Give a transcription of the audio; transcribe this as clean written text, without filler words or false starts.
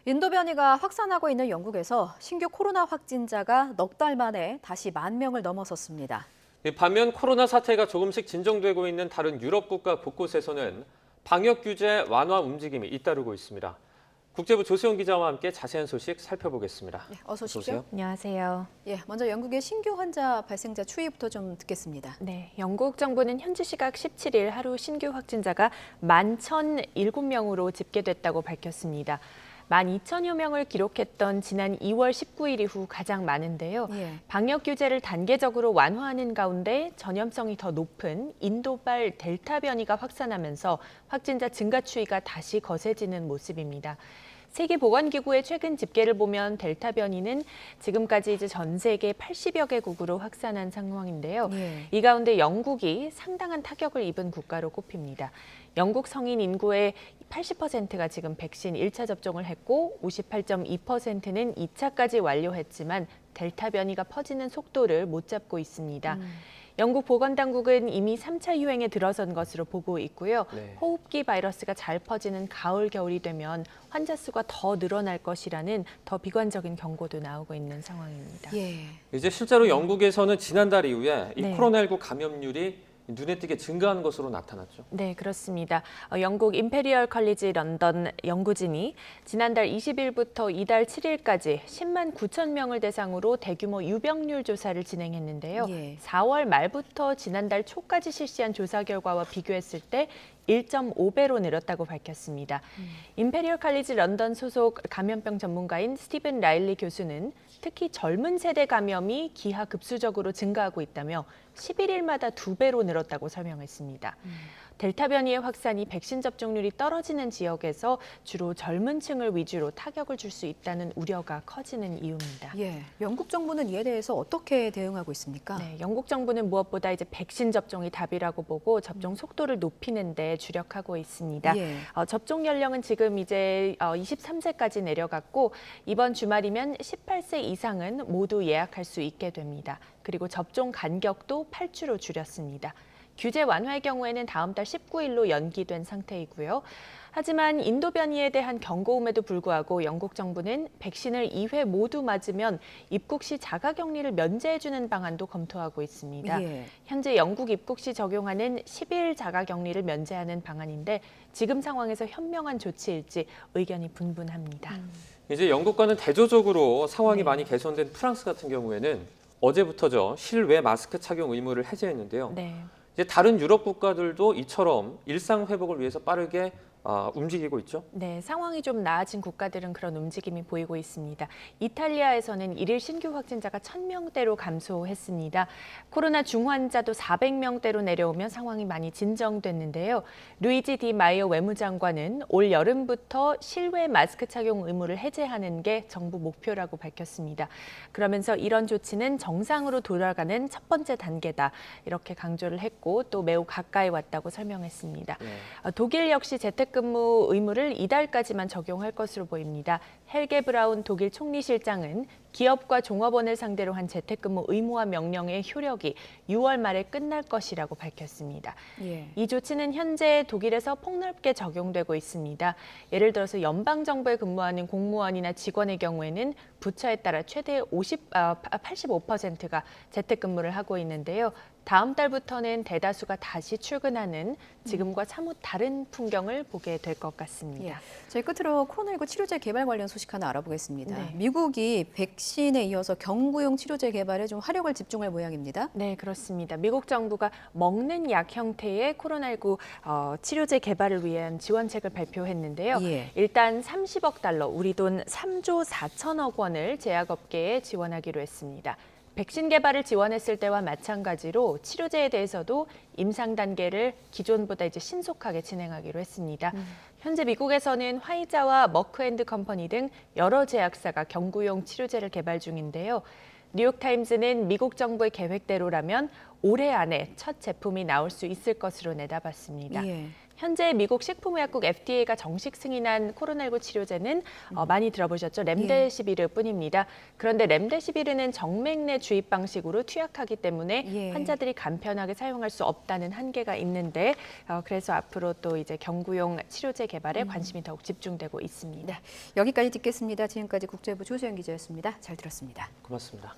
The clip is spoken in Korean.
인도 변이가 확산하고 있는 영국에서 신규 코로나 확진자가 넉 달 만에 다시 10,000명을 넘어섰습니다. 반면 코로나 사태가 조금씩 진정되고 있는 다른 유럽 국가 곳곳에서는 방역 규제 완화 움직임이 잇따르고 있습니다. 국제부 조세훈 기자와 함께 자세한 소식 살펴보겠습니다. 네, 어서 오십시오. 안녕하세요. 먼저 영국의 신규 환자 발생자 추이부터 좀 듣겠습니다. 네, 영국 정부는 현지 시각 17일 하루 신규 확진자가 11,007명으로 집계됐다고 밝혔습니다. 12,000여 명을 기록했던 지난 2월 19일 이후 가장 많은데요. 방역 규제를 단계적으로 완화하는 가운데 전염성이 더 높은 인도발 델타 변이가 확산하면서 확진자 증가 추이가 다시 거세지는 모습입니다. 세계보건기구의 최근 집계를 보면 델타 변이는 지금까지 이제 전 세계 80여 개국으로 확산한 상황인데요. 이 가운데 영국이 상당한 타격을 입은 국가로 꼽힙니다. 영국 성인 인구의 80%가 지금 백신 1차 접종을 했고 58.2%는 2차까지 완료했지만 델타 변이가 퍼지는 속도를 못 잡고 있습니다. 영국 보건당국은 이미 3차 유행에 들어선 것으로 보고 있고요. 호흡기 바이러스가 잘 퍼지는 가을, 겨울이 되면 환자 수가 더 늘어날 것이라는 더 비관적인 경고도 나오고 있는 상황입니다. 이제 실제로 영국에서는 지난달 이후에 이 코로나19 감염률이 눈에 띄게 증가하는 것으로 나타났죠. 네, 그렇습니다. 영국 임페리얼 컬리지 런던 연구진이 지난달 20일부터 이달 7일까지 10만 9천 명을 대상으로 대규모 유병률 조사를 진행했는데요. 4월 말부터 지난달 초까지 실시한 조사 결과와 비교했을 때 1.5배로 늘었다고 밝혔습니다. 임페리얼 컬리지 런던 소속 감염병 전문가인 스티븐 라일리 교수는 특히 젊은 세대 감염이 기하급수적으로 증가하고 있다며 11일마다 2배로 늘었다고 설명했습니다. 델타 변이의 확산이 백신 접종률이 떨어지는 지역에서 주로 젊은 층을 위주로 타격을 줄 수 있다는 우려가 커지는 이유입니다. 영국 정부는 이에 대해서 어떻게 대응하고 있습니까? 네, 영국 정부는 무엇보다 이제 백신 접종이 답이라고 보고 접종 속도를 높이는 데 주력하고 있습니다. 접종 연령은 지금 이제 23세까지 내려갔고 이번 주말이면 18세 이상은 모두 예약할 수 있게 됩니다. 그리고 접종 간격도 8주로 줄였습니다. 규제 완화의 경우에는 다음 달 19일로 연기된 상태이고요. 하지만 인도 변이에 대한 경고음에도 불구하고 영국 정부는 백신을 2회 모두 맞으면 입국 시 자가격리를 면제해주는 방안도 검토하고 있습니다. 현재 영국 입국 시 적용하는 10일 자가격리를 면제하는 방안인데 지금 상황에서 현명한 조치일지 의견이 분분합니다. 이제 영국과는 대조적으로 상황이 많이 개선된 프랑스 같은 경우에는 어제부터죠. 실외 마스크 착용 의무를 해제했는데요. 이제 다른 유럽 국가들도 이처럼 일상 회복을 위해서 빠르게 움직이고 있죠? 네, 상황이 좀 나아진 국가들은 그런 움직임이 보이고 있습니다. 이탈리아에서는 일일 신규 확진자가 1,000명대로 감소했습니다. 코로나 중환자도 400명대로 내려오며 상황이 많이 진정됐는데요. 루이지 디 마이어 외무장관은 올 여름부터 실외 마스크 착용 의무를 해제하는 게 정부 목표라고 밝혔습니다. 그러면서 이런 조치는 정상으로 돌아가는 첫 번째 단계다. 이렇게 강조를 했고 또 매우 가까이 왔다고 설명했습니다. 독일 역시 재택근무 의무를 이달까지만 적용할 것으로 보입니다. 헬게 브라운 독일 총리실장은 기업과 종업원을 상대로 한 재택근무 의무화 명령의 효력이 6월 말에 끝날 것이라고 밝혔습니다. 이 조치는 현재 독일에서 폭넓게 적용되고 있습니다. 예를 들어서 연방정부에 근무하는 공무원이나 직원의 경우에는 부처에 따라 최대 85%가 재택근무를 하고 있는데요. 다음 달부터는 대다수가 다시 출근하는 지금과 사뭇 다른 풍경을 보게 될 것 같습니다. 저희 끝으로 코로나19 치료제 개발 관련 소식 하나 알아보겠습니다. 미국이 백신에 이어서 경구용 치료제 개발에 좀 화력을 집중할 모양입니다. 네, 그렇습니다. 미국 정부가 먹는 약 형태의 코로나19 치료제 개발을 위한 지원책을 발표했는데요. 일단 30억 달러, 우리 돈 3조 4천억 원을 제약업계에 지원하기로 했습니다. 백신 개발을 지원했을 때와 마찬가지로 치료제에 대해서도 임상 단계를 기존보다 이제 신속하게 진행하기로 했습니다. 현재 미국에서는 화이자와 머크앤드컴퍼니 등 여러 제약사가 경구용 치료제를 개발 중인데요. 뉴욕타임즈는 미국 정부의 계획대로라면 올해 안에 첫 제품이 나올 수 있을 것으로 내다봤습니다. 현재 미국 식품의약국 FDA가 정식 승인한 코로나19 치료제는 많이 들어보셨죠? 렘데시비르뿐입니다. 그런데 렘데시비르는 정맥 내 주입 방식으로 투약하기 때문에 환자들이 간편하게 사용할 수 없다는 한계가 있는데 그래서 앞으로 또 이제 경구용 치료제 개발에 관심이 더욱 집중되고 있습니다. 네, 여기까지 듣겠습니다. 지금까지 국제부 조수연 기자였습니다. 잘 들었습니다. 고맙습니다.